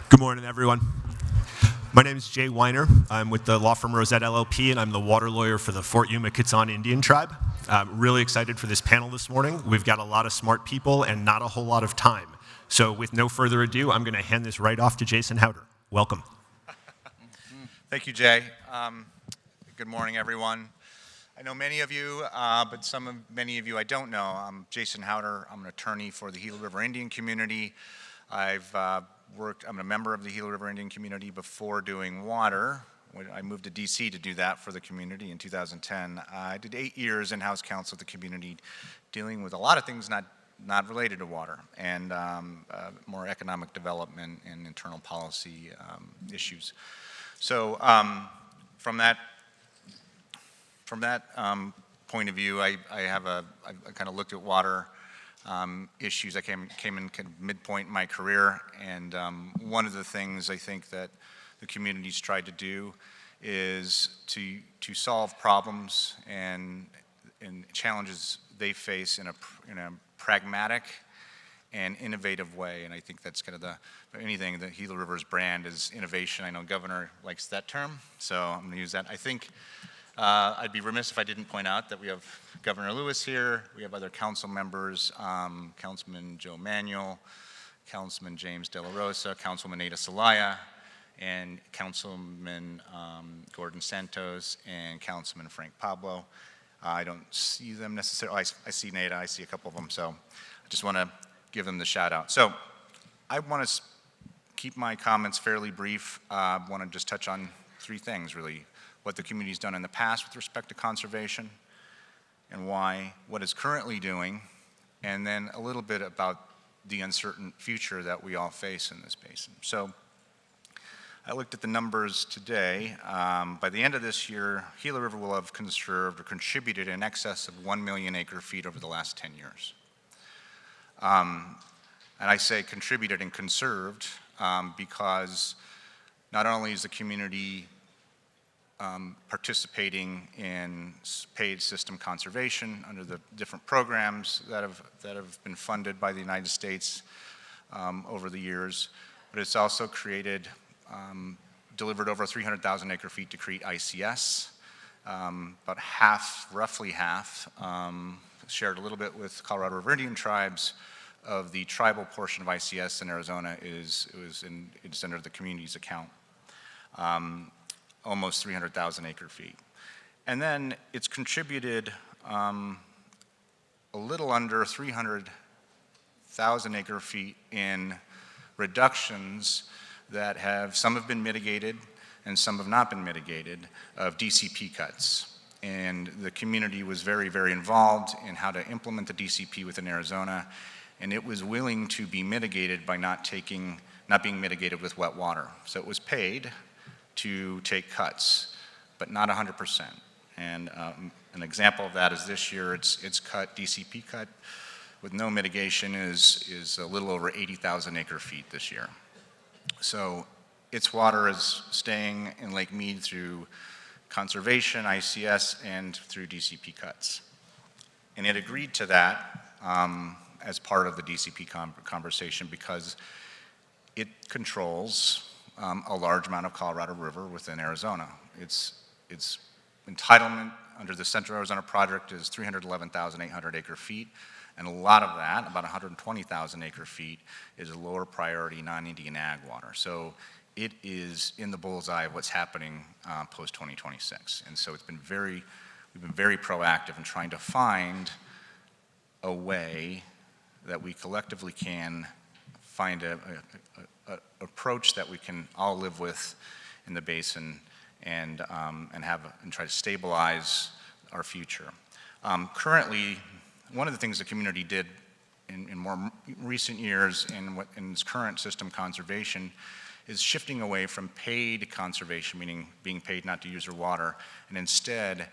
Good morning, everyone. My name is Jay Weiner. I'm with the law firm Rosette LLP, and I'm the water lawyer for the Fort Yuma-Kitzon Indian Tribe. I'm really excited for this panel this morning. We've got a lot of smart people and not a whole lot of time. So with no further ado, I'm going to hand this right off to Jason Hauter. Welcome. Thank you, Jay. Good morning, everyone. I know many of you, but many of you I don't know. I'm Jason Hauter. I'm an attorney for the Gila River Indian community. I'm a member of the Gila River Indian community before doing water. I moved to DC to do that for the community in 2010. I did 8 years in-house counsel with the community, dealing with a lot of things not related to water, and more economic development and internal policy issues. So from that point of view, I kind of looked at water issues. I came in kind of midpoint in my career, and one of the things I think that the community's tried to do is to solve problems and challenges they face in a pragmatic and innovative way. And I think that's kind of the Gila River's brand is innovation. I know Governor likes that term, so I'm going to use that. I think I'd be remiss if I didn't point out that we have Governor Lewis here. We have other council members, Councilman Joe Manuel, Councilman James De La Rosa, Councilman Ada Celaya, and Councilman Gordon Santos, and Councilman Frank Pablo. I don't see them necessarily. I see Nada, I see a couple of them, so I just want to give them the shout out. So I want to keep my comments fairly brief. I want to just touch on 3 things, really. What the community's done in the past with respect to conservation, and why, what it's currently doing, and then a little bit about the uncertain future that we all face in this basin. So I looked at the numbers today. By the end of this year, Gila River will have conserved or contributed in excess of 1 million acre feet over the last 10 years. And I say contributed and conserved because not only is the community participating in paid system conservation under the different programs that have been funded by the United States over the years, but it's also delivered over 300,000 acre feet to create ICS. About half, roughly half, shared a little bit with Colorado River Indian Tribes of the tribal portion of ICS in Arizona it's under the community's account. Almost 300,000 acre feet. And then it's contributed a little under 300,000 acre feet in reductions that some have been mitigated and some have not been mitigated, of DCP cuts. And the community was very, very involved in how to implement the DCP within Arizona, and it was willing to be mitigated by not being mitigated with wet water. So it was paid to take cuts, but not 100%. And an example of that is this year, its DCP cut with no mitigation is a little over 80,000 acre feet this year. So its water is staying in Lake Mead through conservation, ICS, and through DCP cuts. And it agreed to that as part of the DCP conversation because it controls a large amount of Colorado River within Arizona. Its entitlement under the Central Arizona Project is 311,800 acre feet, and a lot of that, about 120,000 acre feet, is lower priority non-Indian ag water. So it is in the bullseye of what's happening post-2026. And so we've been very proactive in trying to find a way that we collectively can find an approach that we can all live with in the basin and try to stabilize our future. Currently, one of the things the community did in more recent years in its current system conservation is shifting away from paid conservation, meaning being paid not to use your water, and instead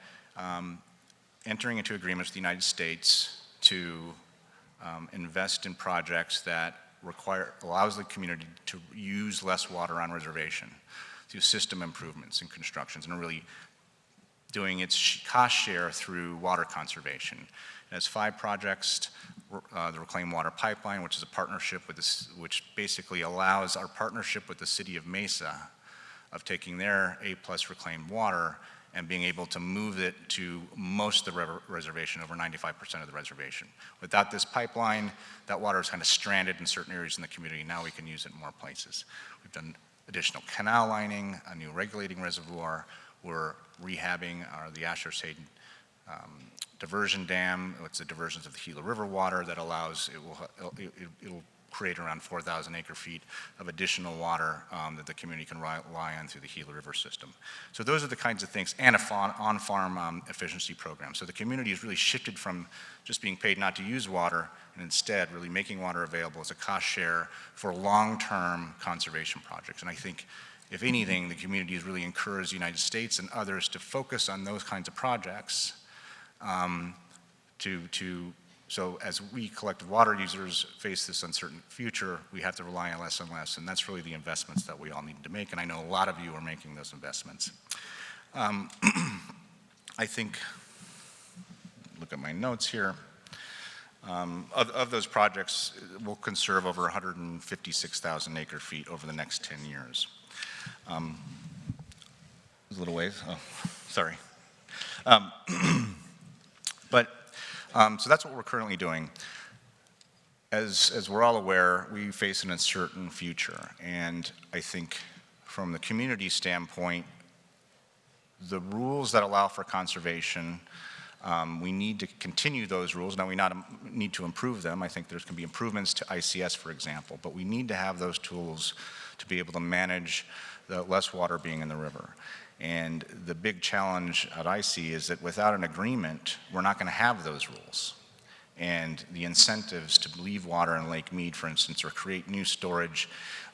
entering into agreements with the United States to invest in projects that allows the community to use less water on reservation through system improvements and constructions, and really doing its cost share through water conservation. It has 5 projects. The Reclaimed Water Pipeline, which is a partnership with this, which basically allows our partnership with the city of Mesa of taking their A+ reclaimed water and being able to move it to most of the reservation, over 95% of the reservation. Without this pipeline, that water is kind of stranded in certain areas in the community. Now we can use it in more places. We've done additional canal lining, a new regulating reservoir. We're rehabbing the Asher Sade diversion dam. It's the diversions of the Gila River water that allows, it'll create around 4,000 acre-feet of additional water that the community can rely on through the Gila River system. So those are the kinds of things, and on-farm efficiency program. So the community has really shifted from just being paid not to use water, and instead really making water available as a cost share for long-term conservation projects. And I think, if anything, the community has really encouraged the United States and others to focus on those kinds of projects so as we collective water users face this uncertain future, we have to rely on less and less, and that's really the investments that we all need to make, and I know a lot of you are making those investments. I think, look at my notes here, of those projects, we'll conserve over 156,000 acre-feet over the next 10 years. A little ways, oh, sorry. So that's what we're currently doing. As we're all aware, we face an uncertain future, and I think from the community standpoint, the rules that allow for conservation, we need to continue those rules. Now we need to improve them. I think there can be improvements to ICS, for example, but we need to have those tools to be able to manage the less water being in the river. And the big challenge that I see is that without an agreement, we're not going to have those rules. And the incentives to leave water in Lake Mead, for instance, or create new storage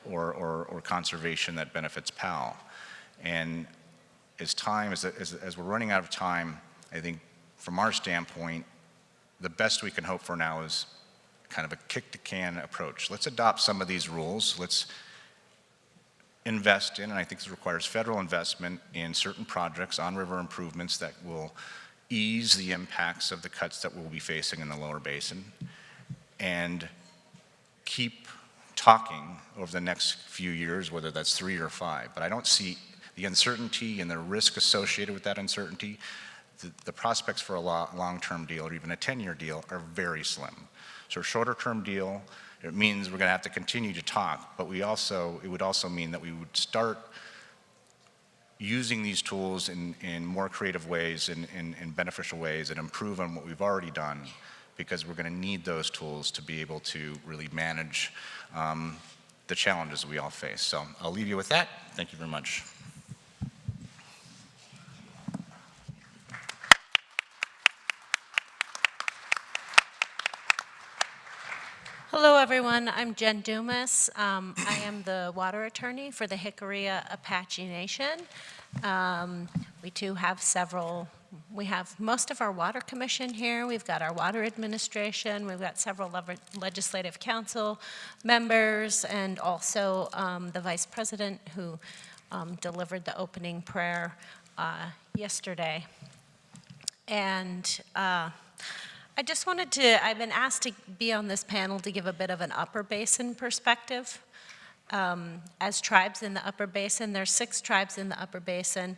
or conservation that benefits PAL. And as we're running out of time, I think from our standpoint, the best we can hope for now is kind of a kick-the-can approach. Let's adopt some of these rules. Let's invest in, and I think this requires federal investment in certain projects, on-river improvements that will ease the impacts of the cuts that we'll be facing in the lower basin, and keep talking over the next few years, whether that's 3 or 5. But I don't see the uncertainty and the risk associated with that uncertainty. The prospects for a long-term deal or even a 10-year deal are very slim. So a shorter-term deal, it means we're going to have to continue to talk, but it would also mean that we would start using these tools in more creative ways, in beneficial ways, and improve on what we've already done, because we're going to need those tools to be able to really manage the challenges we all face. So I'll leave you with that. Thank you very much. Hello, everyone. I'm Jen Dumas. I am the water attorney for the CRWUA Apache Nation. We have most of our water commission here. We've got our water administration. We've got several legislative council members, and also the vice president who delivered the opening prayer yesterday. And I just wanted to, I've been asked to be on this panel to give a bit of an Upper Basin perspective. As tribes in the Upper Basin, there's 6 tribes in the Upper Basin.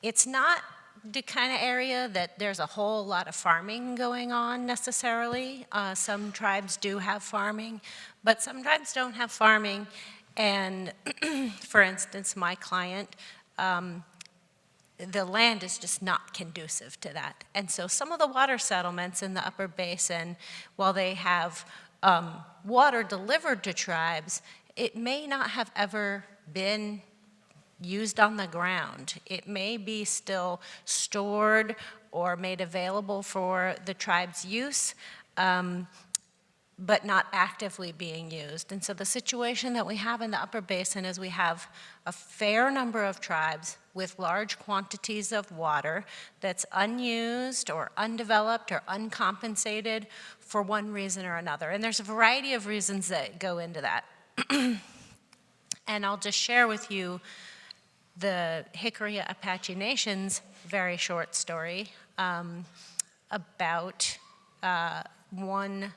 It's not the kind of area that there's a whole lot of farming going on necessarily. Some tribes do have farming, but some tribes don't have farming. And for instance, my client, the land is just not conducive to that. And so some of the water settlements in the Upper Basin, while they have water delivered to tribes, it may not have ever been used on the ground. It may be still stored or made available for the tribe's use, but not actively being used. And so the situation that we have in the Upper Basin is we have a fair number of tribes with large quantities of water that's unused or undeveloped or uncompensated for one reason or another. And there's a variety of reasons that go into that. And I'll just share with you the CRWUA Apache Nation's very short story. about one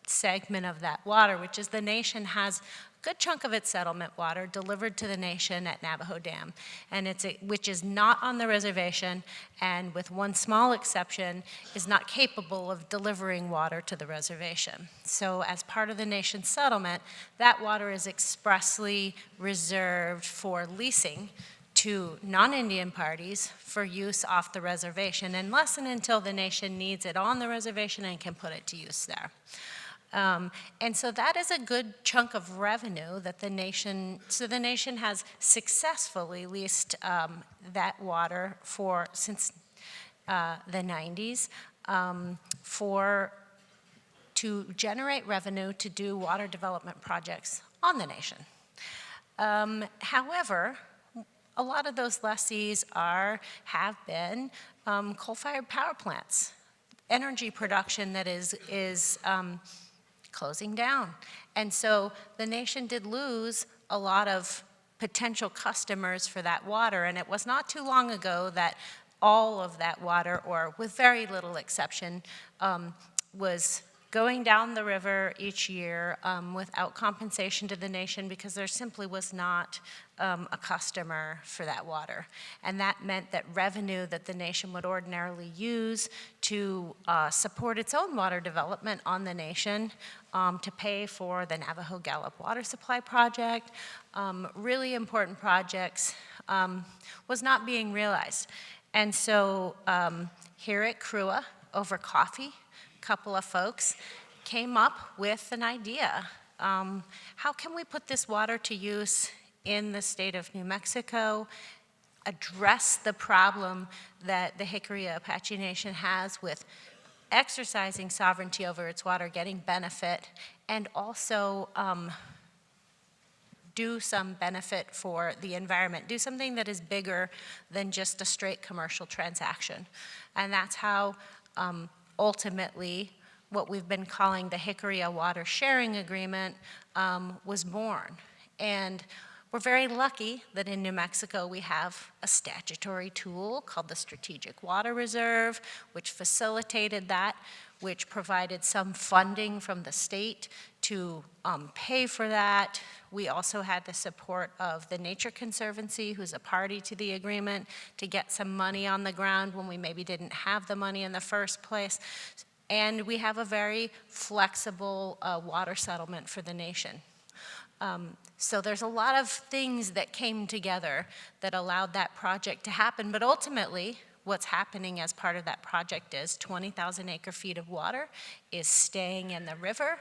segment of that water, which is the nation has a good chunk of its settlement water delivered to the nation at Navajo Dam, and which is not on the reservation, and with one small exception, is not capable of delivering water to the reservation. So as part of the nation's settlement, that water is expressly reserved for leasing to non-Indian parties for use off the reservation, unless and until the nation needs it on the reservation and can put it to use there. And so that is a good chunk of revenue that the nation has successfully leased that water since the 90s to generate revenue to do water development projects on the nation. However, a lot of those lessees have been coal-fired power plants, energy production that is closing down. And so the nation did lose a lot of potential customers for that water, and it was not too long ago that all of that water, or with very little exception, was going down the river each year without compensation to the nation because there simply was not a customer for that water. And that meant that revenue that the nation would ordinarily use to support its own water development on the nation, to pay for the Navajo Gallup Water Supply Project, really important projects, was not being realized. And so here at CRWUA, over coffee, couple of folks came up with an idea. How can we put this water to use in the state of New Mexico, address the problem that the CRWUA Apache Nation has with exercising sovereignty over its water, getting benefit, and also do some benefit for the environment, do something that is bigger than just a straight commercial transaction. And that's how ultimately, what we've been calling the CRWUA Water Sharing Agreement was born. And we're very lucky that in New Mexico we have a statutory tool called the Strategic Water Reserve, which facilitated that, which provided some funding from the state to pay for that. We also had the support of the Nature Conservancy, who's a party to the agreement, to get some money on the ground when we maybe didn't have the money in the first place. And we have a very flexible water settlement for the nation. So there's a lot of things that came together that allowed that project to happen, but ultimately, what's happening as part of that project is 20,000 acre-feet of water is staying in the river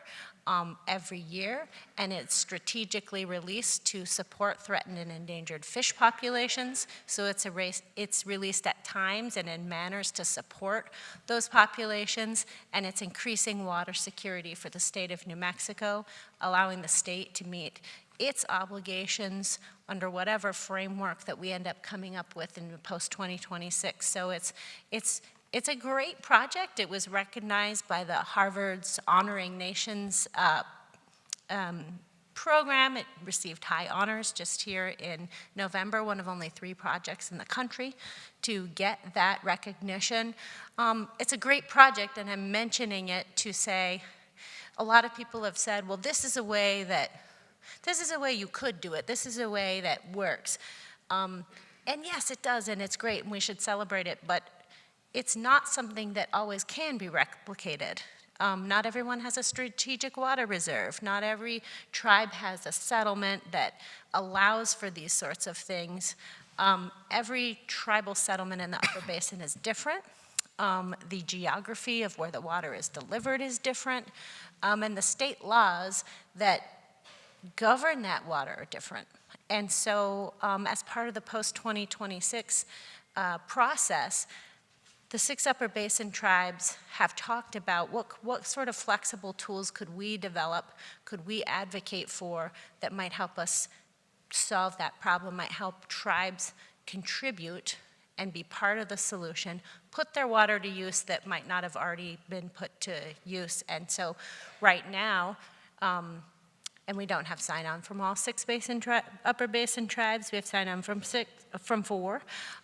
every year, and it's strategically released to support threatened and endangered fish populations. So it's released at times and in manners to support those populations, and it's increasing water security for the state of New Mexico, allowing the state to meet its obligations under whatever framework that we end up coming up with in post-2026. So it's a great project. It was recognized by the Harvard's Honoring Nations program. It received high honors just here in November, one of only 3 projects in the country to get that recognition. It's a great project, and I'm mentioning it to say, a lot of people have said, well, this is a way you could do it. This is a way that works. And yes, it does, and it's great, and we should celebrate it, but it's not something that always can be replicated. Not everyone has a strategic water reserve. Not every tribe has a settlement that allows for these sorts of things. Every tribal settlement in the Upper Basin is different. The geography of where the water is delivered is different. And the state laws that govern that water are different. And so as part of the post-2026 process, the 6 Upper Basin tribes have talked about what sort of flexible tools could we develop, could we advocate for that might help us solve that problem, might help tribes contribute and be part of the solution, put their water to use that might not have already been put to use. And so right now, and we don't have sign-on from all 6 Upper Basin tribes, we have sign-on from 4,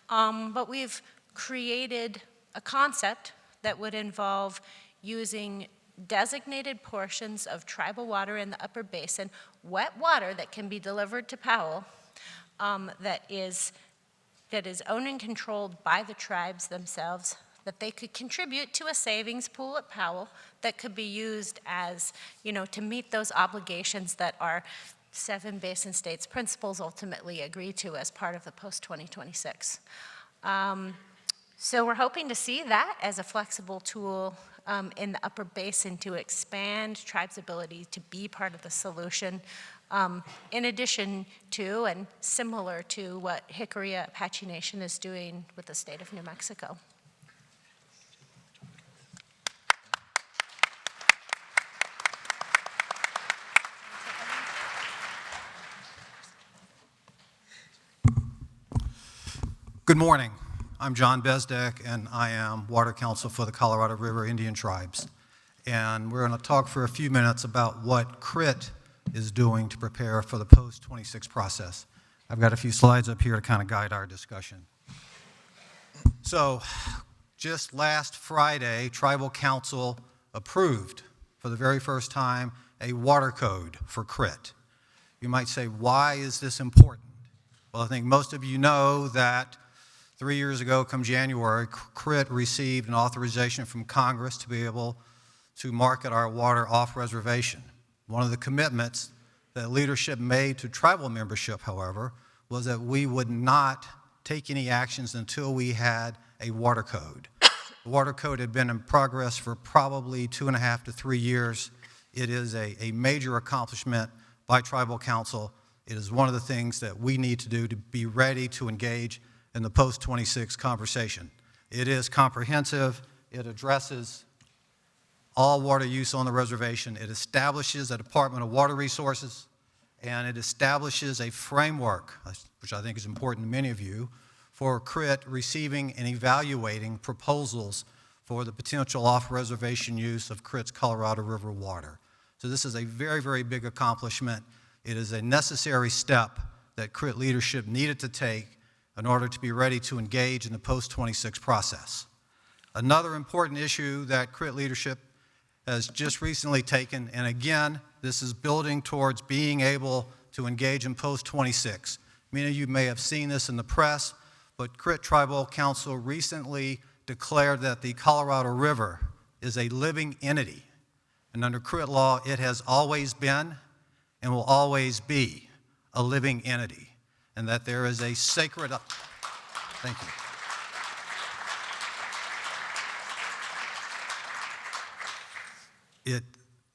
but we've created a concept that would involve using designated portions of tribal water in the upper basin, wet water that can be delivered to Powell, that is owned and controlled by the tribes themselves, that they could contribute to a savings pool at Powell that could be used as, to meet those obligations that our 7 basin states principals ultimately agree to as part of the post-2026. So we're hoping to see that as a flexible tool in the upper basin to expand tribes' ability to be part of the solution, in addition to and similar to what CRWUA Apache Nation is doing with the state of New Mexico. Good morning. I'm John Bezdek, and I am Water Counsel for the Colorado River Indian Tribes. And we're going to talk for a few minutes about what CRIT is doing to prepare for the post-26 process. I've got a few slides up here to kind of guide our discussion. So, just last Friday, Tribal Council approved for the very first time a water code for CRIT. You might say, why is this important? Well, I think most of you know that 3 years ago, come January, CRIT received an authorization from Congress to be able to market our water off-reservation. One of the commitments that leadership made to tribal membership, however, was that we would not take any actions until we had a water code. The water code had been in progress for probably 2.5 to 3 years. It is a major accomplishment by Tribal Council. It is one of the things that we need to do to be ready to engage in the post-26 conversation. It is comprehensive. It addresses all water use on the reservation. It establishes a Department of Water Resources, and it establishes a framework, which I think is important to many of you, for CRIT receiving and evaluating proposals for the potential off-reservation use of CRIT's Colorado River water. So this is a very, very big accomplishment. It is a necessary step that CRIT leadership needed to take in order to be ready to engage in the post-26 process. Another important issue that CRIT leadership has just recently taken, and again, this is building towards being able to engage in post-26. Many of you may have seen this in the press, but CRIT Tribal Council recently declared that the Colorado River is a living entity, and under CRIT law, it has always been and will always be a living entity, and that there is a sacred, thank you.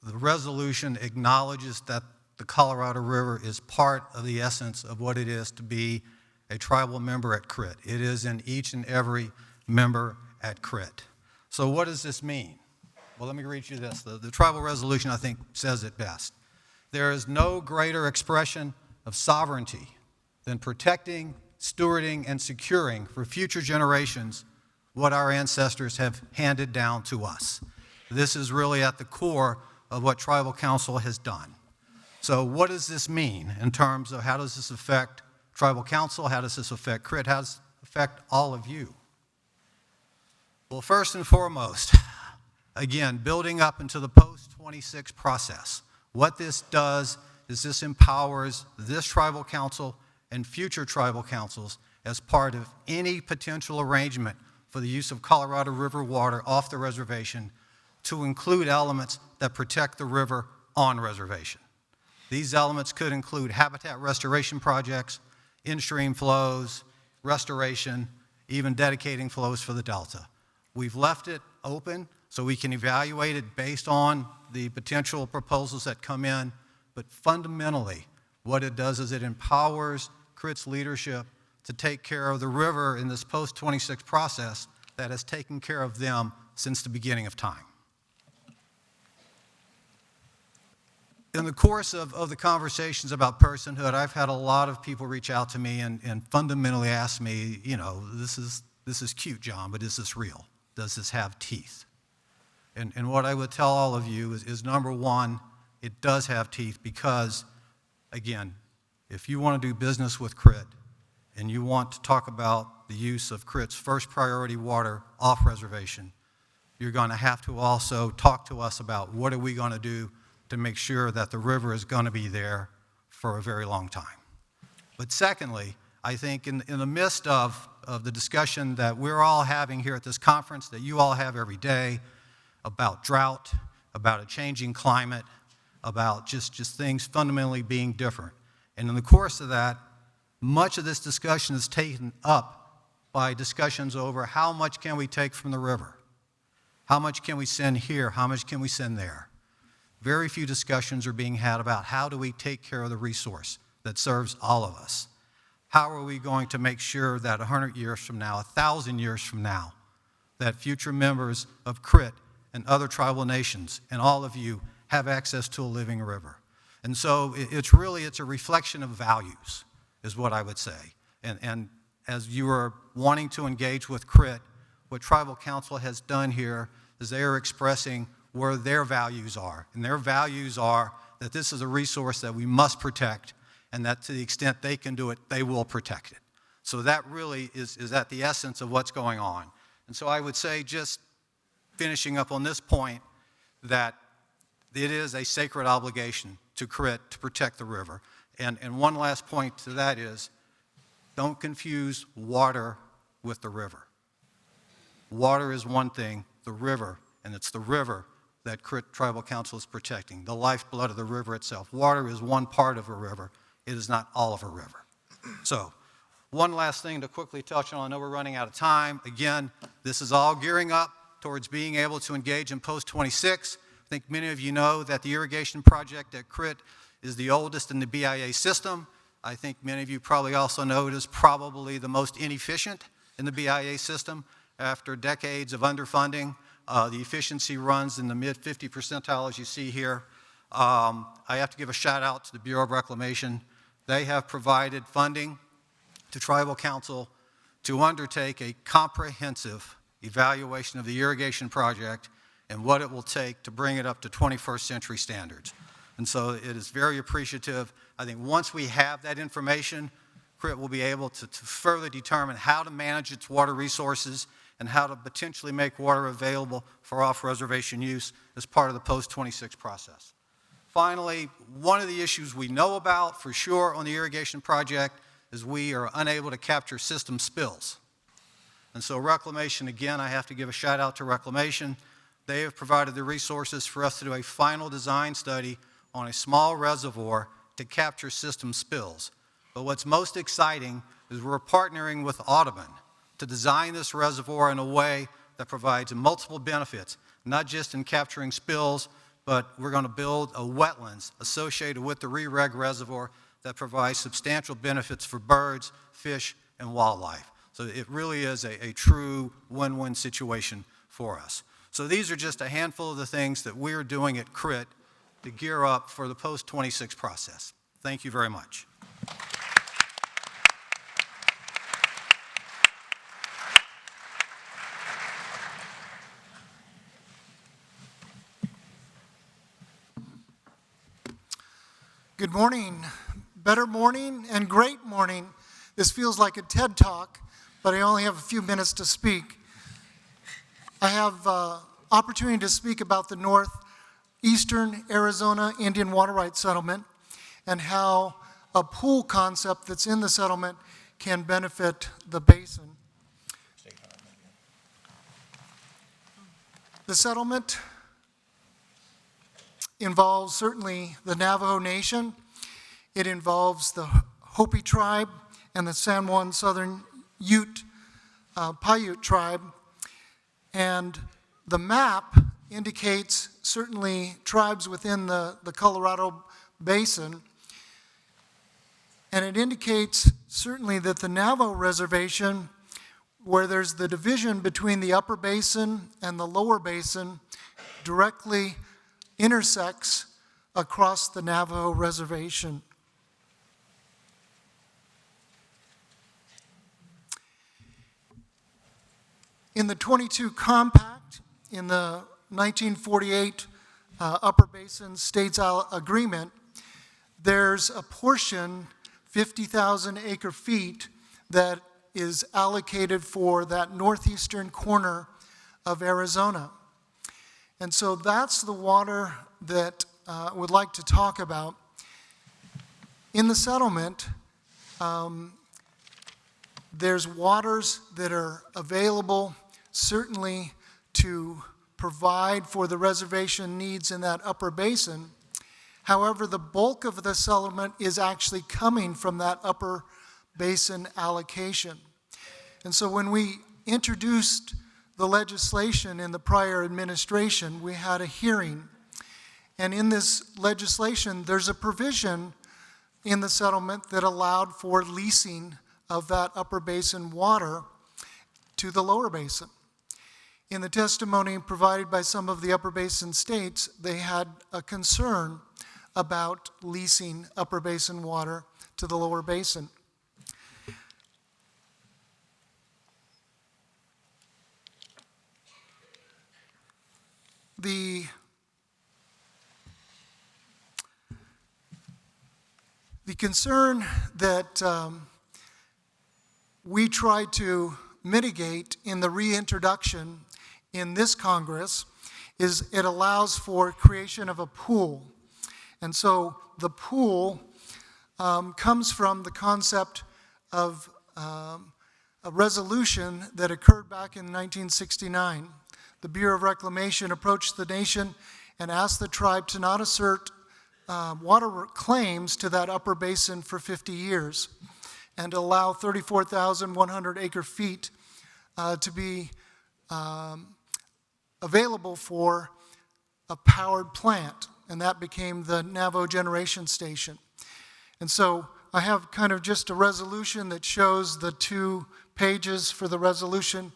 The resolution acknowledges that the Colorado River is part of the essence of what it is to be a tribal member at CRIT. It is in each and every member at CRIT. So what does this mean? Well, let me read you this. The tribal resolution, I think, says it best. There is no greater expression of sovereignty than protecting, stewarding, and securing for future generations what our ancestors have handed down to us. This is really at the core of what Tribal Council has done. So what does this mean in terms of how does this affect Tribal Council? How does this affect CRIT? How does it affect all of you? Well, first and foremost, again, building up into the post-26 process, what this does is this empowers this Tribal Council and future tribal councils as part of any potential arrangement for the use of Colorado River water off the reservation to include elements that protect the river on reservation. These elements could include habitat restoration projects, in-stream flows, restoration, even dedicating flows for the Delta. We've left it open so we can evaluate it based on the potential proposals that come in, but fundamentally, what it does is it empowers CRIT's leadership to take care of the river in this post-26 process that has taken care of them since the beginning of time. In the course of the conversations about personhood, I've had a lot of people reach out to me and fundamentally ask me, you know, this is cute, John, but is this real? Does this have teeth? And what I would tell all of you is number one, it does have teeth because, again, if you want to do business with CRIT and you want to talk about the use of CRIT's first priority water off reservation, you're going to have to also talk to us about what are we going to do to make sure that the river is going to be there for a very long time. But secondly, I think in the midst of the discussion that we're all having here at this conference, that you all have every day, about drought, about a changing climate, about just things fundamentally being different. And in the course of that, much of this discussion is taken up by discussions over how much can we take from the river? How much can we send here? How much can we send there? Very few discussions are being had about how do we take care of the resource that serves all of us? How are we going to make sure that 100 years from now, 1,000 years from now, that future members of CRIT and other tribal nations and all of you have access to a living river? And so it's a reflection of values, is what I would say. And as you are wanting to engage with CRIT, what Tribal Council has done here is they are expressing where their values are. And their values are that this is a resource that we must protect, and that to the extent they can do it, they will protect it. So that really is at the essence of what's going on. And so I would say, just finishing up on this point, that it is a sacred obligation to CRIT to protect the river. And one last point to that is, don't confuse water with the river. Water is one thing, the river, and it's the river that CRIT Tribal Council is protecting, the lifeblood of the river itself. Water is one part of a river. It is not all of a river. So, one last thing to quickly touch on. I know we're running out of time. Again, this is all gearing up towards being able to engage in post-26. I think many of you know that the irrigation project at CRIT is the oldest in the BIA system. I think many of you probably also know it is probably the most inefficient in the BIA system. After decades of underfunding, the efficiency runs in the mid-50 percentile, as you see here. I have to give a shout out to the Bureau of Reclamation. They have provided funding to Tribal Council to undertake a comprehensive evaluation of the irrigation project and what it will take to bring it up to 21st century standards. And so it is very appreciative. I think once we have that information, CRIT will be able to further determine how to manage its water resources and how to potentially make water available for off-reservation use as part of the post-26 process. Finally, one of the issues we know about for sure on the irrigation project is we are unable to capture system spills. And so Reclamation, again, I have to give a shout out to Reclamation. They have provided the resources for us to do a final design study on a small reservoir to capture system spills. But what's most exciting is we're partnering with Audubon to design this reservoir in a way that provides multiple benefits, not just in capturing spills, but we're going to build a wetlands associated with the re-reg reservoir that provides substantial benefits for birds, fish, and wildlife. So it really is a true win-win situation for us. So these are just a handful of the things that we're doing at CRIT to gear up for the post-26 process. Thank you very much. Good morning, better morning, and great morning. This feels like a TED Talk, but I only have a few minutes to speak. I have opportunity to speak about the northeastern Arizona Indian Water Rights Settlement and how a pool concept that's in the settlement can benefit the basin. The settlement involves certainly the Navajo Nation. It involves the Hopi tribe and the San Juan Southern Paiute tribe. And the map indicates certainly tribes within the Colorado Basin. And it indicates certainly that the Navajo Reservation, where there's the division between the upper basin and the lower basin, directly intersects across the Navajo Reservation. In the 22 Compact, in the 1948 Upper Basin States Agreement, there's a portion, 50,000 acre feet, that is allocated for that northeastern corner of Arizona. And so that's the water that I would like to talk about. In the settlement, there's waters that are available certainly to provide for the reservation needs in that upper basin. However, the bulk of the settlement is actually coming from that upper basin allocation. And so when we introduced the legislation in the prior administration, we had a hearing. And in this legislation, there's a provision in the settlement that allowed for leasing of that upper basin water to the lower basin. In the testimony provided by some of the upper basin states, they had a concern about leasing upper basin water to the lower basin. The concern that we try to mitigate in the reintroduction in this Congress is it allows for creation of a pool. And so the pool comes from the concept of a resolution that occurred back in 1969. The Bureau of Reclamation approached the nation and asked the tribe to not assert water claims to that upper basin for 50 years and allow 34,100 acre feet to be available for a powered plant, and that became the Navajo Generation Station. And so I have kind of just a resolution that shows the 2 pages for the resolution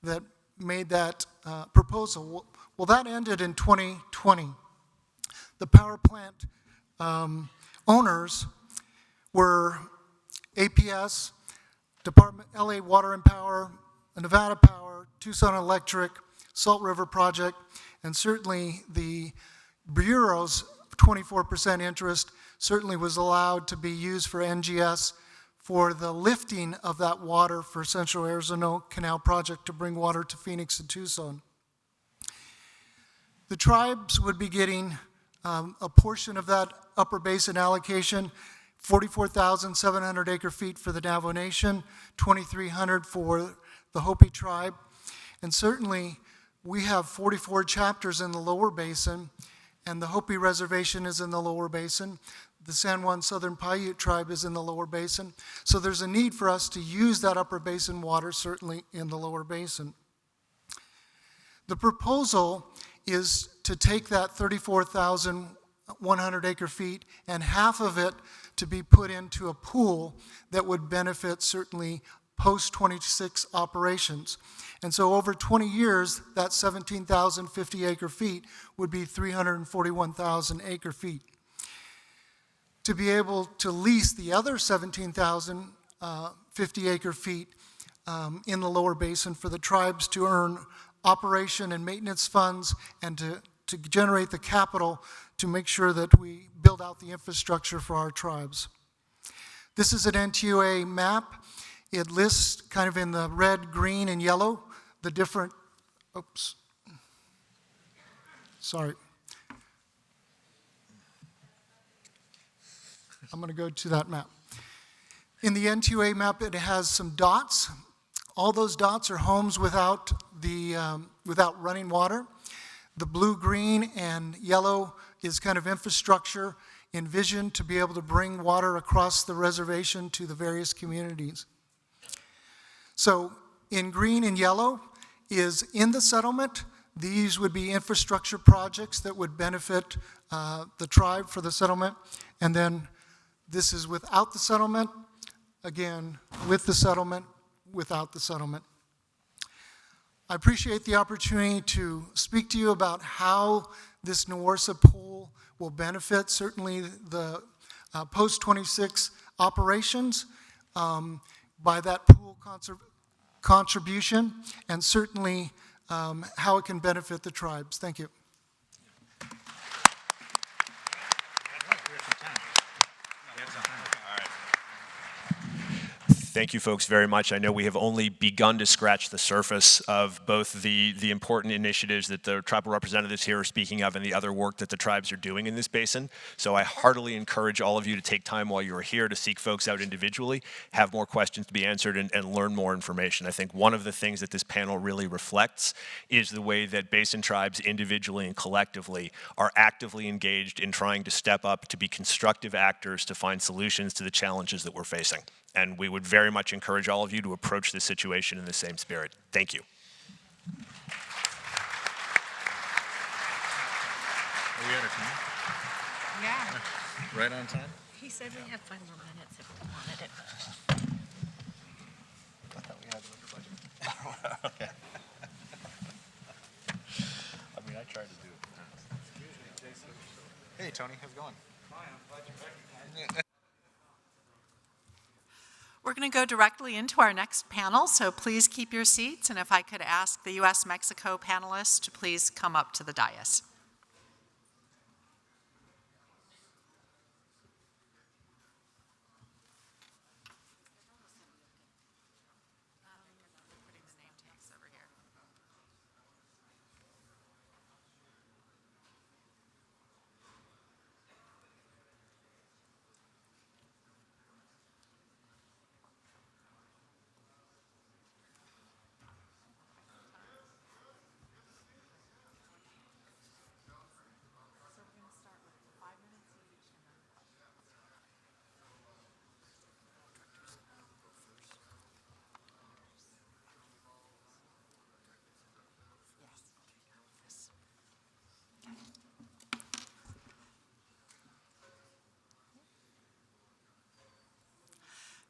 that made that proposal. Well, that ended in 2020. The power plant owners were APS, Department, LA Water and Power, Nevada Power, Tucson Electric, Salt River Project, and certainly the Bureau's 24% interest certainly was allowed to be used for NGS for the lifting of that water for Central Arizona Canal Project to bring water to Phoenix and Tucson. The tribes would be getting a portion of that upper basin allocation, 44,700 acre feet for the Navajo Nation, 2,300 for the Hopi tribe, and certainly we have 44 chapters in the lower basin, and the Hopi Reservation is in the lower basin. The San Juan Southern Paiute tribe is in the lower basin. So there's a need for us to use that upper basin water, certainly in the lower basin. The proposal is to take that 34,100 acre feet and half of it to be put into a pool that would benefit certainly post-26 operations. And so over 20 years, that 17,050 acre feet would be 341,000 acre feet. To be able to lease the other 17,050 acre feet in the lower basin for the tribes to earn operation and maintenance funds and to generate the capital to make sure that we build out the infrastructure for our tribes. This is an NTUA map. It lists kind of in the red, green, and yellow the different, oops, sorry. I'm going to go to that map. In the NTUA map, it has some dots. All those dots are homes without running water. The blue, green, and yellow is kind of infrastructure envisioned to be able to bring water across the reservation to the various communities. So in green and yellow is in the settlement. These would be infrastructure projects that would benefit the tribe for the settlement. And then this is without the settlement, again, with the settlement, without the settlement. I appreciate the opportunity to speak to you about how this Nawarsa pool will benefit certainly the post-26 operations by that pool contribution, and certainly how it can benefit the tribes. Thank you. Thank you folks very much. I know we have only begun to scratch the surface of both the important initiatives that the tribal representatives here are speaking of and the other work that the tribes are doing in this basin. So I heartily encourage all of you to take time while you are here to seek folks out individually, have more questions to be answered, and learn more information. I think one of the things that this panel really reflects is the way that Basin Tribes individually and collectively are actively engaged in trying to step up to be constructive actors to find solutions to the challenges that we're facing. And we would very much encourage all of you to approach this situation in the same spirit. Thank you. Are we out of time? Yeah. Right on time? He said we have 5 more minutes if we wanted it. I thought we had another budget. Okay. I mean, I tried to do it. Hey, Tony, how's it going? Fine, I'm glad you recognized me. We're going to go directly into our next panel, so please keep your seats, and if I could ask the U.S.-Mexico panelists to please come up to the dais.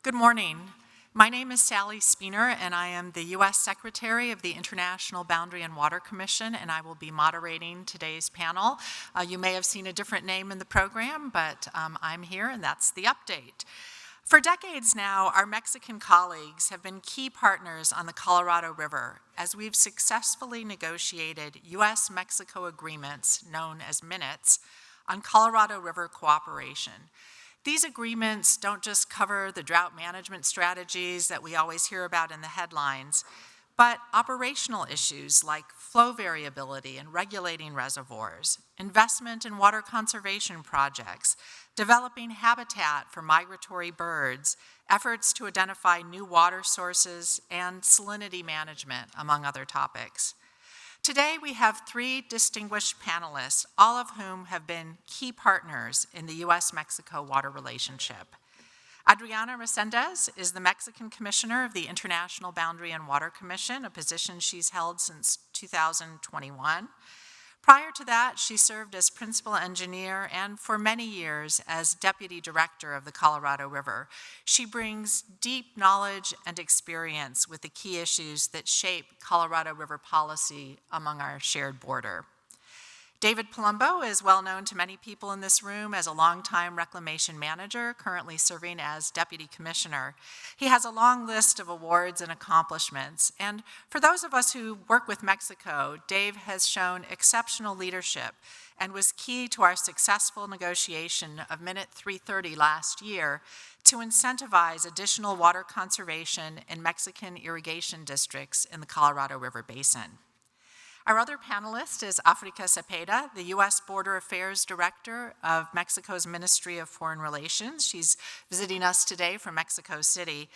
Good morning. My name is Sally Spener, and I am the U.S. Secretary of the International Boundary and Water Commission, and I will be moderating today's panel. You may have seen a different name in the program, but I'm here, and that's the update. For decades now, our Mexican colleagues have been key partners on the Colorado River as we've successfully negotiated U.S.-Mexico agreements, known as minutes, on Colorado River cooperation. These agreements don't just cover the drought management strategies that we always hear about in the headlines, but operational issues like flow variability and regulating reservoirs, investment in water conservation projects, developing habitat for migratory birds, efforts to identify new water sources, and salinity management, among other topics. Today, we have 3 distinguished panelists, all of whom have been key partners in the U.S.-Mexico water relationship. Adriana Resendez is the Mexican Commissioner of the International Boundary and Water Commission, a position she's held since 2021. Prior to that, she served as principal engineer and for many years as deputy director of the Colorado River. She brings deep knowledge and experience with the key issues that shape Colorado River policy among our shared border. David Palumbo is well known to many people in this room as a longtime reclamation manager, currently serving as deputy commissioner. He has a long list of awards and accomplishments, and for those of us who work with Mexico, Dave has shown exceptional leadership and was key to our successful negotiation of Minute 330 last year to incentivize additional water conservation in Mexican irrigation districts in the Colorado River Basin. Our other panelist is Africa Cepeda, the U.S. Border Affairs Director of Mexico's Ministry of Foreign Relations. She's visiting us today from Mexico City.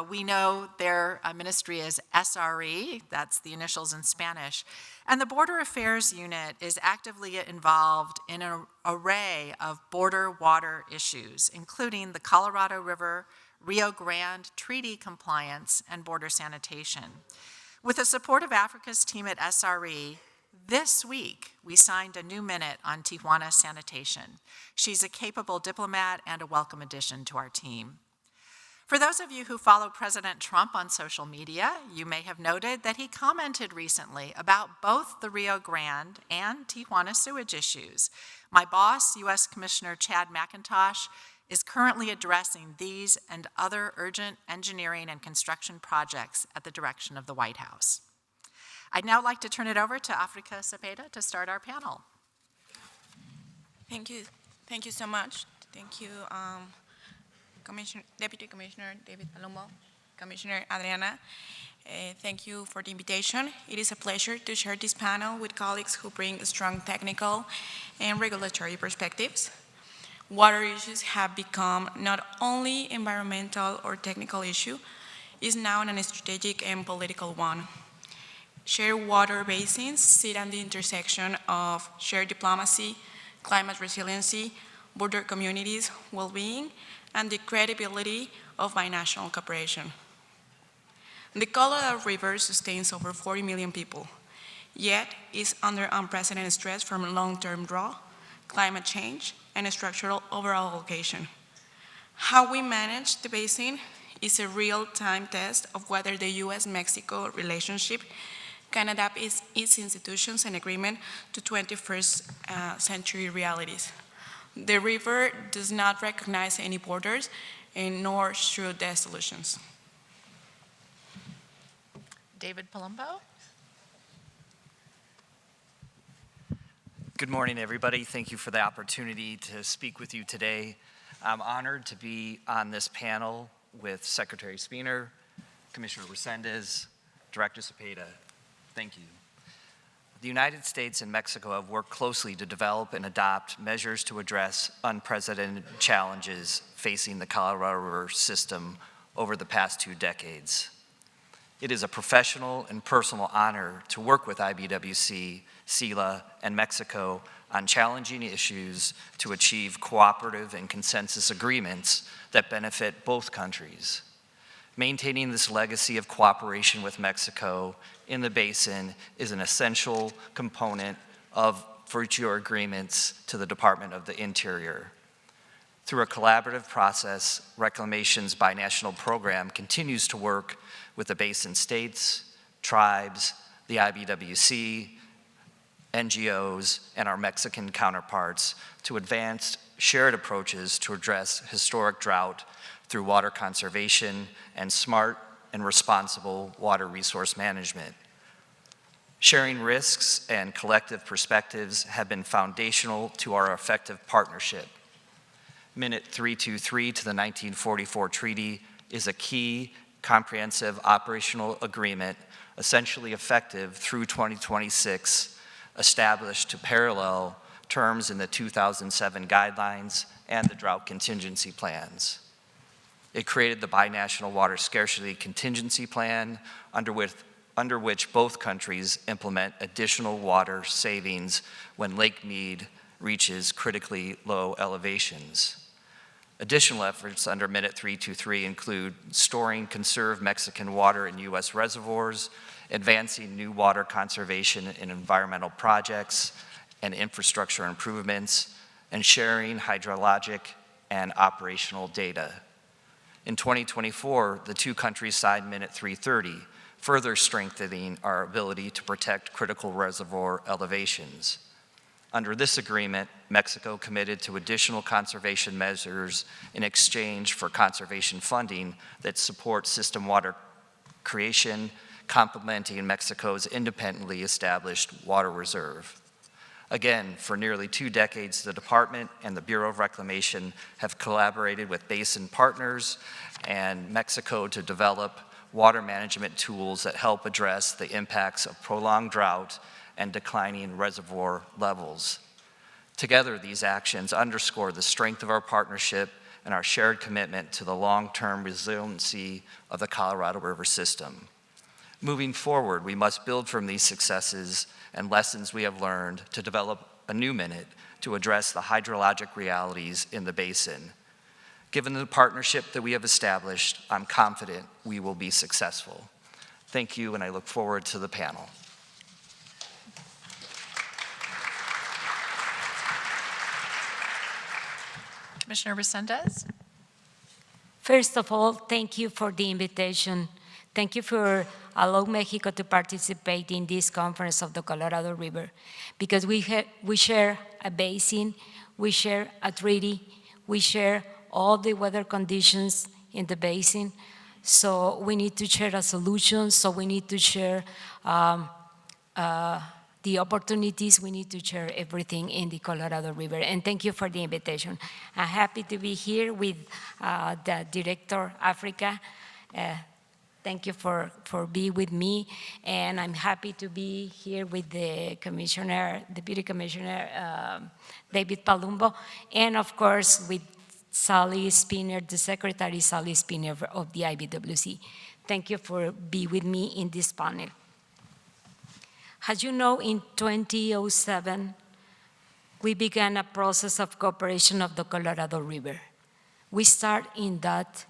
We know their ministry is SRE, that's the initials in Spanish. And the Border Affairs Unit is actively involved in an array of border water issues, including the Colorado River, Rio Grande treaty compliance, and border sanitation. With the support of Africa's team at SRE, this week we signed a new minute on Tijuana sanitation. She's a capable diplomat and a welcome addition to our team. For those of you who follow President Trump on social media, you may have noted that he commented recently about both the Rio Grande and Tijuana sewage issues. My boss, U.S. Commissioner Chad McIntosh, is currently addressing these and other urgent engineering and construction projects at the direction of the White House. I'd now like to turn it over to Africa Cepeda to start our panel. Thank you. Thank you so much. Thank you, Deputy Commissioner David Palumbo, Commissioner Adriana, thank you for the invitation. It is a pleasure to share this panel with colleagues who bring strong technical and regulatory perspectives. Water issues have become not only environmental or technical issue, is now a strategic and political one. Shared water basins sit at the intersection of shared diplomacy, climate resiliency, border communities, well-being, and the credibility of binational cooperation. The Colorado River sustains over 40 million people, yet is under unprecedented stress from long-term drought, climate change, and structural overall allocation. How we manage the basin is a real-time test of whether the U.S.-Mexico relationship can adapt its institutions and agreement to 21st century realities. The river does not recognize any borders, and nor should the solutions. David Palumbo. Good morning, everybody. Thank you for the opportunity to speak with you today. I'm honored to be on this panel with Secretary Spener, Commissioner Resendez, Director Cepeda. Thank you. The United States and Mexico have worked closely to develop and adopt measures to address unprecedented challenges facing the Colorado River system over the past 2 decades. It is a professional and personal honor to work with IBWC, CELA, and Mexico on challenging issues to achieve cooperative and consensus agreements that benefit both countries. Maintaining this legacy of cooperation with Mexico in the basin is an essential component of future agreements to the Department of the Interior. Through a collaborative process, Reclamation's binational program continues to work with the basin states, tribes, the IBWC, NGOs, and our Mexican counterparts to advance shared approaches to address historic drought through water conservation and smart and responsible water resource management. Sharing risks and collective perspectives have been foundational to our effective partnership. Minute 323 to the 1944 treaty is a key comprehensive operational agreement essentially effective through 2026, established to parallel terms in the 2007 guidelines and the drought contingency plans. It created the Binational Water Scarcity Contingency Plan, under which both countries implement additional water savings when Lake Mead reaches critically low elevations. Additional efforts under Minute 323 include storing conserved Mexican water in U.S. reservoirs, advancing new water conservation and environmental projects and infrastructure improvements, and sharing hydrologic and operational data. In 2024, the 2 countries signed Minute 330, further strengthening our ability to protect critical reservoir elevations. Under this agreement, Mexico committed to additional conservation measures in exchange for conservation funding that supports system water creation, complementing Mexico's independently established water reserve. Again, for nearly 2 decades, the Department and the Bureau of Reclamation have collaborated with basin partners and Mexico to develop water management tools that help address the impacts of prolonged drought and declining reservoir levels. Together, these actions underscore the strength of our partnership and our shared commitment to the long-term resiliency of the Colorado River system. Moving forward, we must build from these successes and lessons we have learned to develop a new minute to address the hydrologic realities in the basin. Given the partnership that we have established, I'm confident we will be successful. Thank you, and I look forward to the panel. Commissioner Resendez. First of all, thank you for the invitation. Thank you for allowing Mexico to participate in this conference of the Colorado River, because we share a basin, we share a treaty, we share all the weather conditions in the basin, so we need to share a solution, so we need to share the opportunities, we need to share everything in the Colorado River. And thank you for the invitation. I'm happy to be here with the Director Africa. Thank you for being with me. And I'm happy to be here with the Commissioner, Deputy Commissioner David Palumbo, and of course with Sally Spener, the Secretary Sally Spener of the IBWC. Thank you for being with me in this panel. As you know, in 2007, we began a process of cooperation of the Colorado River. We start in that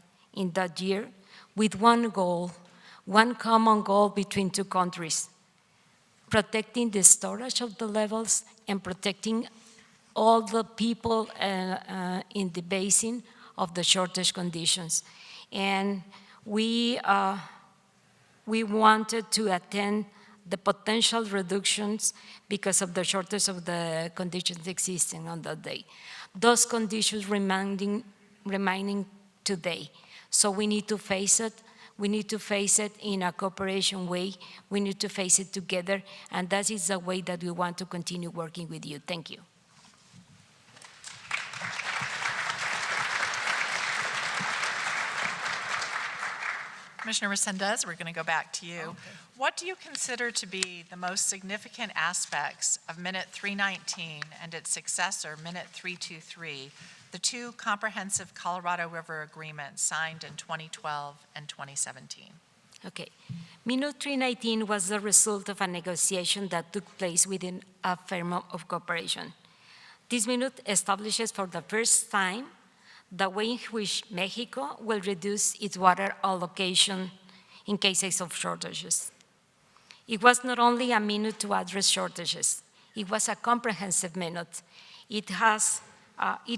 year with one goal, one common goal between two countries, protecting the storage of the levels and protecting all the people in the basin of the shortage conditions. And we wanted to attend the potential reductions because of the shortage of the conditions existing on that day. Those conditions remaining today. So we need to face it. We need to face it in a cooperation way. We need to face it together, and that is the way that we want to continue working with you. Thank you. Commissioner Resendez, we're going to go back to you. Okay. What do you consider to be the most significant aspects of Minute 319 and its successor, Minute 323, the two comprehensive Colorado River agreements signed in 2012 and 2017? Okay. Minute 319 was the result of a negotiation that took place within a firm of cooperation. This minute establishes for the first time the way in which Mexico will reduce its water allocation in cases of shortages. It was not only a minute to address shortages, it was a comprehensive minute. It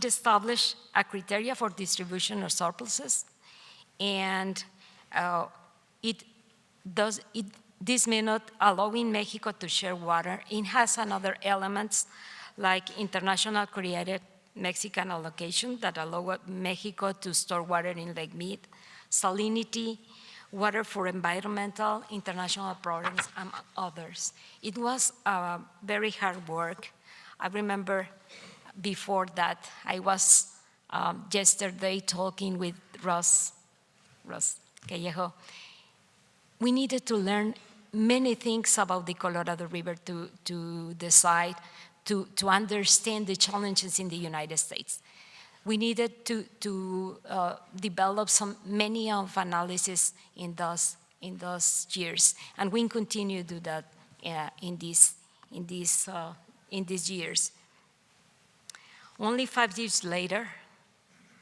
established a criteria for distribution of surpluses, and this minute allowing Mexico to share water. It has another elements like international created Mexican allocation that allowed Mexico to store water in Lake Mead, salinity, water for environmental, international programs, and others. It was very hard work. I remember before that, I was yesterday talking with Ross Callejo. We needed to learn many things about the Colorado River to decide, to understand the challenges in the United States. We needed to develop many of analysis in those years, and we continue to do that in these years. Only 5 years later,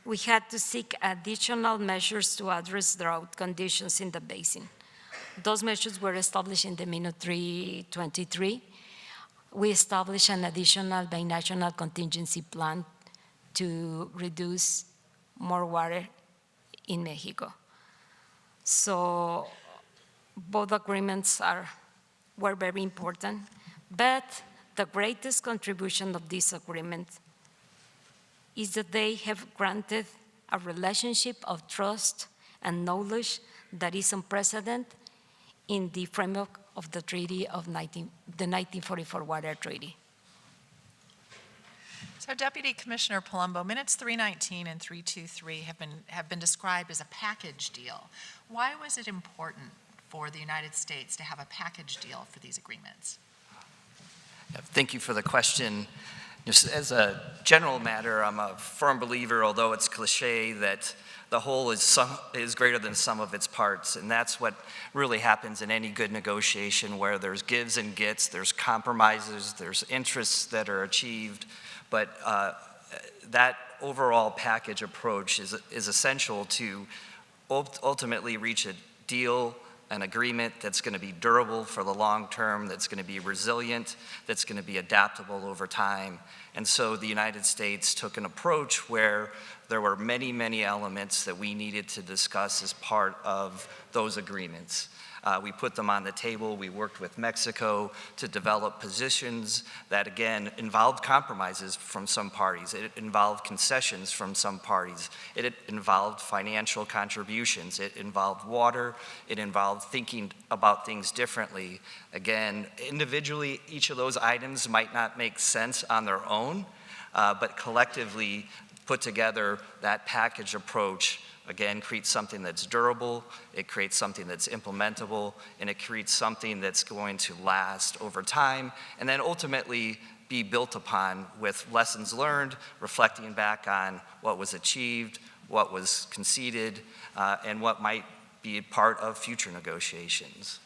we had to seek additional measures to address drought conditions in the basin. Those measures were established in the Minute 323. We established an additional binational contingency plan to reduce more water in Mexico. So both agreements were very important, but the greatest contribution of this agreement is that they have granted a relationship of trust and knowledge that is unprecedented in the framework of the treaty of the 1944 Water Treaty. So Deputy Commissioner Palumbo, Minutes 319 and 323 have been described as a package deal. Why was it important for the United States to have a package deal for these agreements? Thank you for the question. Just as a general matter, I'm a firm believer, although it's cliche, that the whole is greater than sum of its parts, and that's what really happens in any good negotiation where there's gives and gets, there's compromises, there's interests that are achieved, but that overall package approach is essential to ultimately reach a deal, an agreement that's going to be durable for the long term, that's going to be resilient, that's going to be adaptable over time. And so the United States took an approach where there were many, many elements that we needed to discuss as part of those agreements. We put them on the table. We worked with Mexico to develop positions that, again, involved compromises from some parties. It involved concessions from some parties. It involved financial contributions. It involved water. It involved thinking about things differently. Again, individually, each of those items might not make sense on their own, but collectively put together, that package approach, again, creates something that's durable, it creates something that's implementable, and it creates something that's going to last over time, and then ultimately be built upon with lessons learned, reflecting back on what was achieved, what was conceded, and what might be part of future negotiations.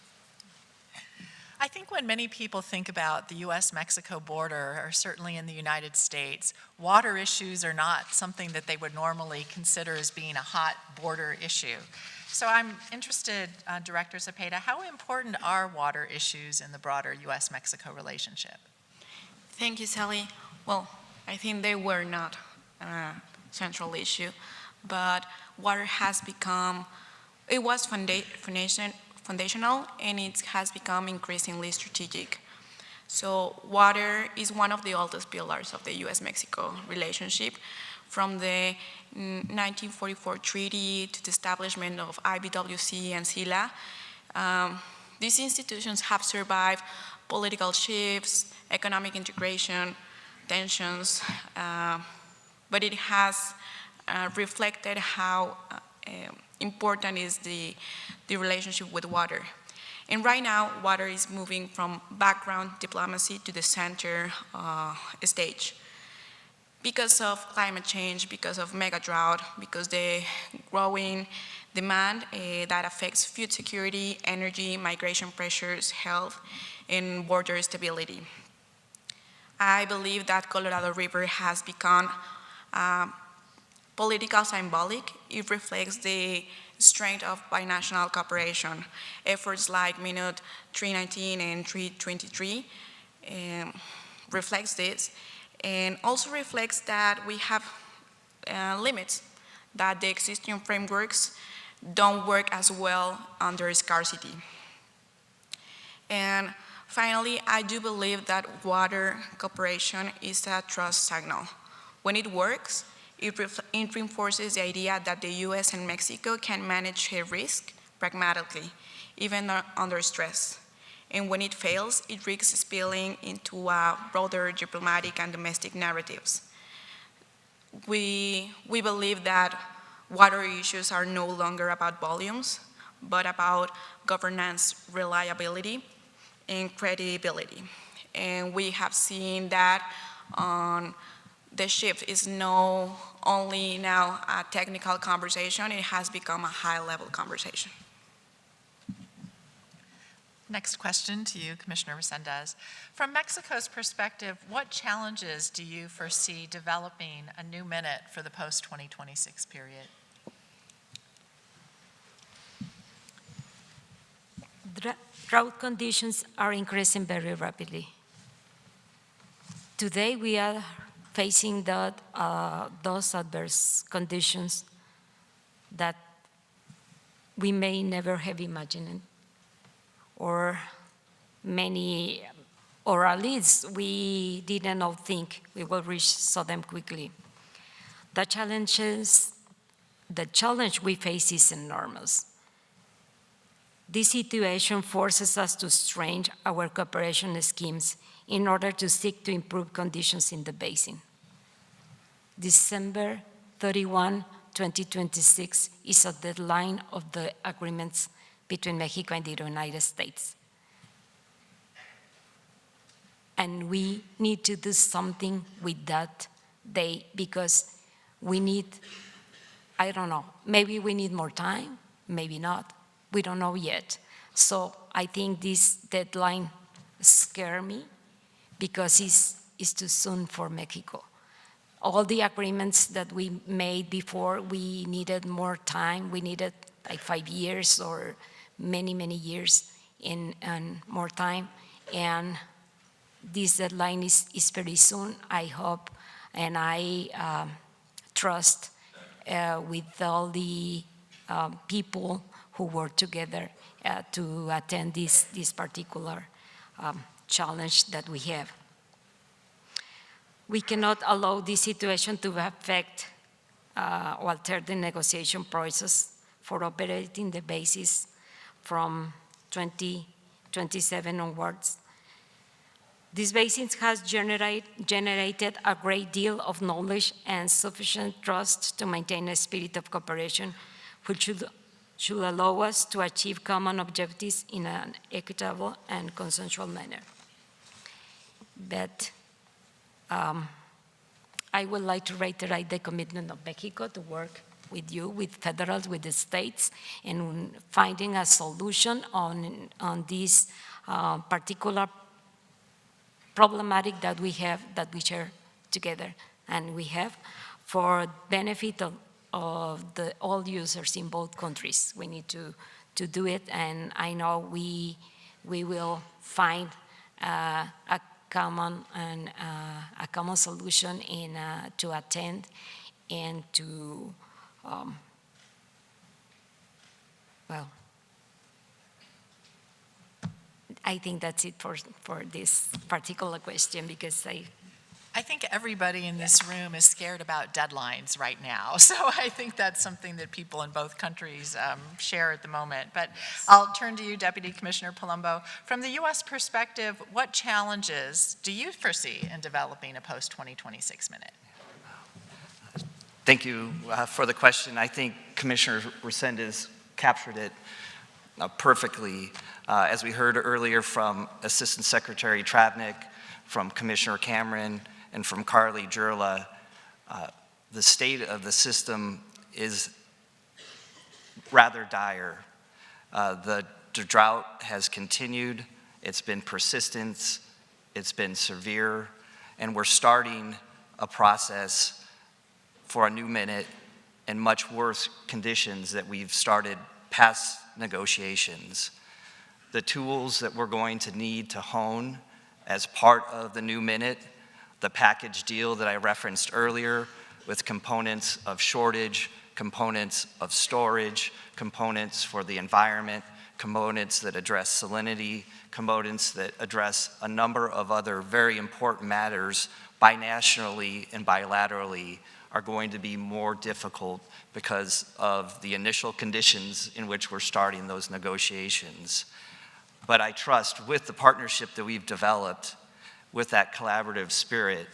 I think when many people think about the U.S.-Mexico border, or certainly in the United States, water issues are not something that they would normally consider as being a hot border issue. So I'm interested, Director Cepeda, how important are water issues in the broader U.S.-Mexico relationship? Thank you, Sally. Well, I think they were not a central issue, but water has become, it was foundational, and it has become increasingly strategic. So water is one of the oldest pillars of the U.S.-Mexico relationship, from the 1944 treaty to the establishment of IBWC and SILA. These institutions have survived political shifts, economic integration, tensions, but it has reflected how important is the relationship with water. And right now, water is moving from background diplomacy to the center stage. Because of climate change, because of mega drought, because the growing demand that affects food security, energy, migration pressures, health, and border stability. I believe that Colorado River has become political symbolic. It reflects the strength of binational cooperation. Efforts like Minute 319 and 323 reflects this, and also reflects that we have limits, that the existing frameworks don't work as well under scarcity. And finally, I do believe that water cooperation is a trust signal. When it works, it reinforces the idea that the US and Mexico can manage a risk pragmatically, even under stress. And when it fails, it risks spilling into broader diplomatic and domestic narratives. We believe that water issues are no longer about volumes, but about governance reliability and credibility. And we have seen that the shift is no only now a technical conversation, it has become a high-level conversation. Next question to you, Commissioner Resendez. From Mexico's perspective, what challenges do you foresee developing a new minute for the post-2026 period? Drought conditions are increasing very rapidly. Today, we are facing those adverse conditions that we may never have imagined, or at least we didn't not think we will reach them quickly. The challenge we face is enormous. This situation forces us to strengthen our cooperation schemes in order to seek to improve conditions in the basin. December 31, 2026 is a deadline of the agreements between Mexico and the United States. And we need to do something with that day, because we need, I don't know, maybe we need more time, maybe not, we don't know yet. So I think this deadline scares me, because it's too soon for Mexico. All the agreements that we made before, we needed more time. We needed like 5 years or many, many years and more time. And this deadline is very soon, I hope, and I trust with all the people who work together to attend this particular challenge that we have. We cannot allow this situation to affect or alter the negotiation process for operating the basis from 2027 onwards. This basin has generated a great deal of knowledge and sufficient trust to maintain a spirit of cooperation, which should allow us to achieve common objectives in an equitable and consensual manner. But I would like to reiterate the commitment of Mexico to work with you, with federals, with the states, and finding a solution on this particular problematic that we have, that we share together, and we have for benefit of all users in both countries. We need to do it, and I know we will find a common solution to attend and to well, I think that's it for this particular question, because I think everybody in this room is scared about deadlines right now. So I think that's something that people in both countries share at the moment. But I'll turn to you, Deputy Commissioner Palumbo. From the U.S. perspective, what challenges do you foresee in developing a post-2026 minute? Thank you for the question. I think Commissioner Rosette captured it perfectly. As we heard earlier from Assistant Secretary Travnik, from Commissioner Cameron, and from Carly Jurla, the state of the system is rather dire. The drought has continued, it's been persistent, it's been severe, and we're starting a process for a new minute in much worse conditions that we've started past negotiations. The tools that we're going to need to hone as part of the new minute, the package deal that I referenced earlier with components of shortage, components of storage, components for the environment, components that address salinity, components that address a number of other very important matters binationally and bilaterally, are going to be more difficult because of the initial conditions in which we're starting those negotiations. But I trust with the partnership that we've developed, with that collaborative spirit,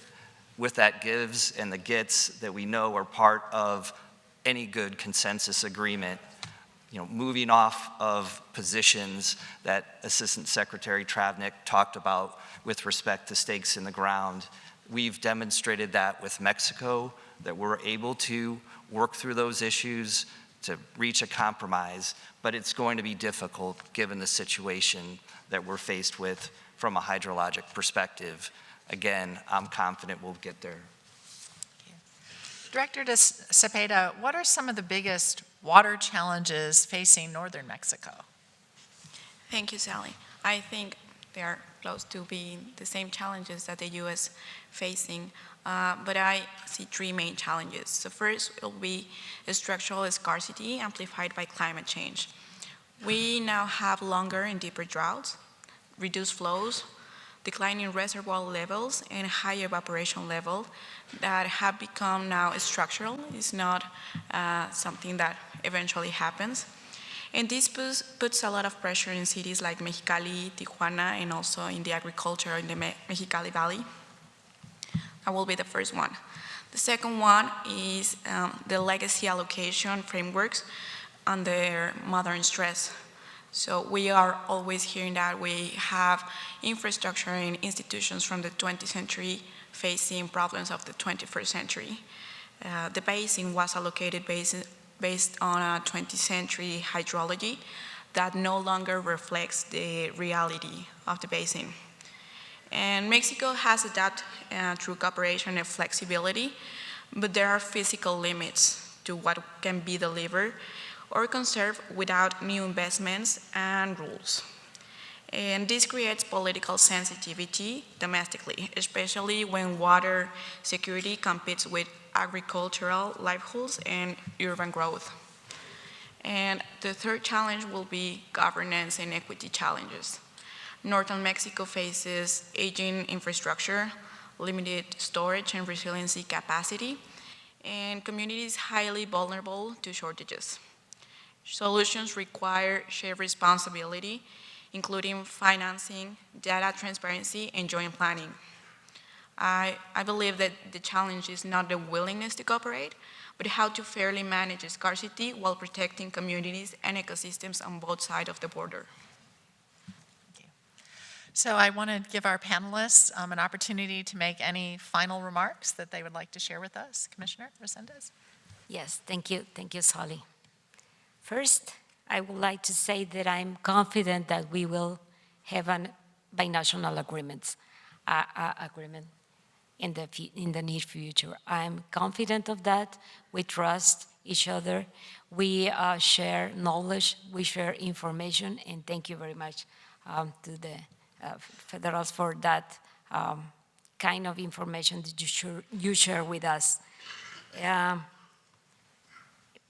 with that gives and the gets that we know are part of any good consensus agreement, moving off of positions that Assistant Secretary Travnik talked about with respect to stakes in the ground. We've demonstrated that with Mexico, that we're able to work through those issues to reach a compromise, but it's going to be difficult given the situation that we're faced with from a hydrologic perspective. Again, I'm confident we'll get there. Director Cepeda, what are some of the biggest water challenges facing northern Mexico? Thank you, Sally. I think they are close to being the same challenges that the U.S. facing, but I see three main challenges. The first will be structural scarcity amplified by climate change. We now have longer and deeper droughts, reduced flows, declining reservoir levels, and high evaporation level that have become now structural. It's not something that eventually happens. And this puts a lot of pressure in cities like Mexicali, Tijuana, and also in the agriculture in the Mexicali Valley. That will be the first one. The second one is the legacy allocation frameworks under modern stress. So we are always hearing that we have infrastructure and institutions from the 20th century facing problems of the 21st century. The basin was allocated based on a 20th century hydrology that no longer reflects the reality of the basin. And Mexico has adapted through cooperation and flexibility, but there are physical limits to what can be delivered or conserved without new investments and rules. And this creates political sensitivity domestically, especially when water security competes with agricultural livelihoods and urban growth. And the third challenge will be governance and equity challenges. Northern Mexico faces aging infrastructure, limited storage and resiliency capacity, and communities highly vulnerable to shortages. Solutions require shared responsibility, including financing, data transparency, and joint planning. I believe that the challenge is not the willingness to cooperate, but how to fairly manage scarcity while protecting communities and ecosystems on both sides of the border. So I want to give our panelists an opportunity to make any final remarks that they would like to share with us. Commissioner Rosette? Yes, thank you, Sally. First, I would like to say that I'm confident that we will have a binational agreement in the near future. I'm confident of that. We trust each other. We share knowledge. We share information. And thank you very much to the federals for that kind of information that you share with us.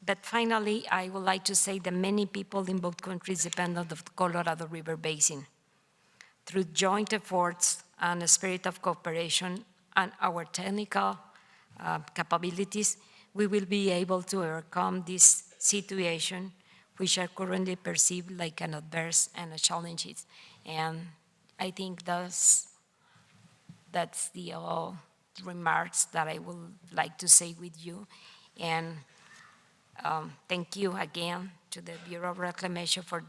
But finally, I would like to say that many people in both countries depend on the Colorado River Basin. Through joint efforts and a spirit of cooperation and our technical capabilities, we will be able to overcome this situation, which are currently perceived like an adverse and a challenges. And I think that's the all remarks that I would like to say with you. And thank you again to the Bureau of Reclamation for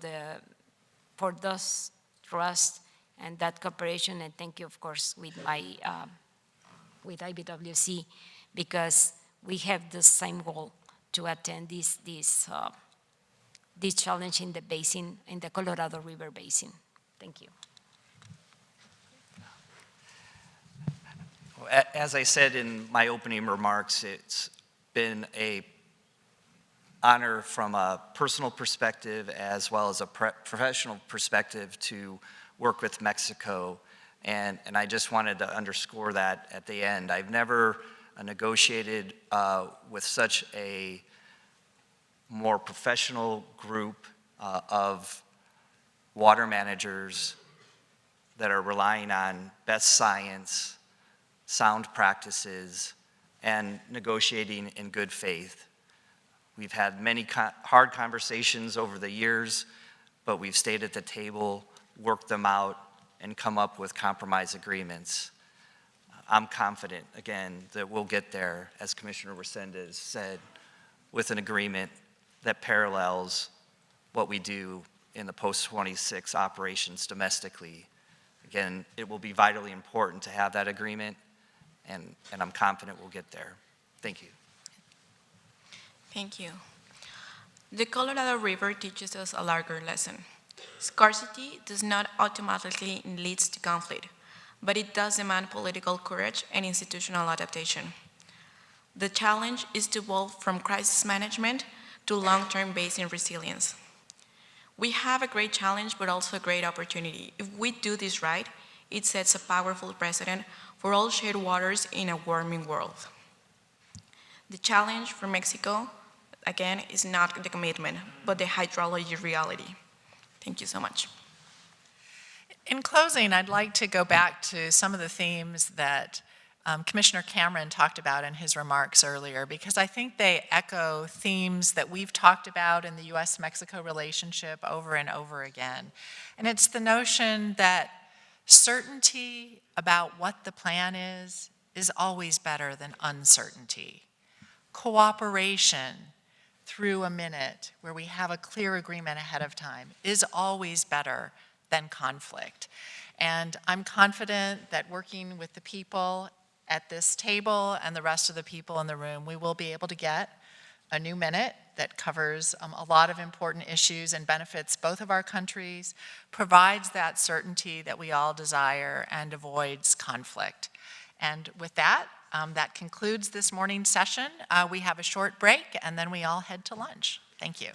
those trust and that cooperation, and thank you, of course, with with IBWC, because we have the same goal to attend this challenge in the basin, in the Colorado River Basin. Thank you. As I said in my opening remarks, it's been an honor from a personal perspective as well as a professional perspective to work with Mexico, and I just wanted to underscore that at the end. I've never negotiated with such a more professional group of water managers that are relying on best science, sound practices, and negotiating in good faith. We've had many hard conversations over the years, but we've stayed at the table, worked them out, and come up with compromise agreements. I'm confident, again, that we'll get there, as Commissioner Rosette said, with an agreement that parallels what we do in the post-26 operations domestically. Again, it will be vitally important to have that agreement, and I'm confident we'll get there. Thank you. Thank you. The Colorado River teaches us a larger lesson. Scarcity does not automatically lead to conflict, but it does demand political courage and institutional adaptation. The challenge is to evolve from crisis management to long-term basin resilience. We have a great challenge, but also a great opportunity. If we do this right, it sets a powerful precedent for all shared waters in a warming world. The challenge for Mexico, again, is not the commitment, but the hydrology reality. Thank you so much. In closing, I'd like to go back to some of the themes that Commissioner Cameron talked about in his remarks earlier, because I think they echo themes that we've talked about in the U.S.-Mexico relationship over and over again. And it's the notion that certainty about what the plan is always better than uncertainty. Cooperation through a minute where we have a clear agreement ahead of time is always better than conflict. And I'm confident that working with the people at this table and the rest of the people in the room, we will be able to get a new minute that covers a lot of important issues and benefits both of our countries, provides that certainty that we all desire, and avoids conflict. And with that, that concludes this morning's session. We have a short break, and then we all head to lunch. Thank you.